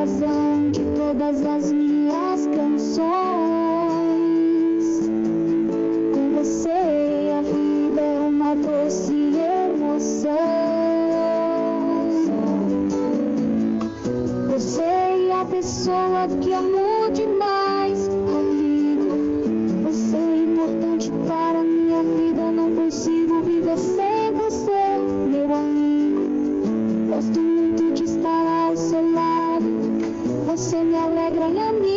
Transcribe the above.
razão de todas as minhas canções. Com você a vida é uma doce emoção. Você é a pessoa que amo demais, amigo. Você é importante para minha vida, não consigo viver sem você, meu amigo. Gosto muito de estar ao seu lado, você me alegra e amigo.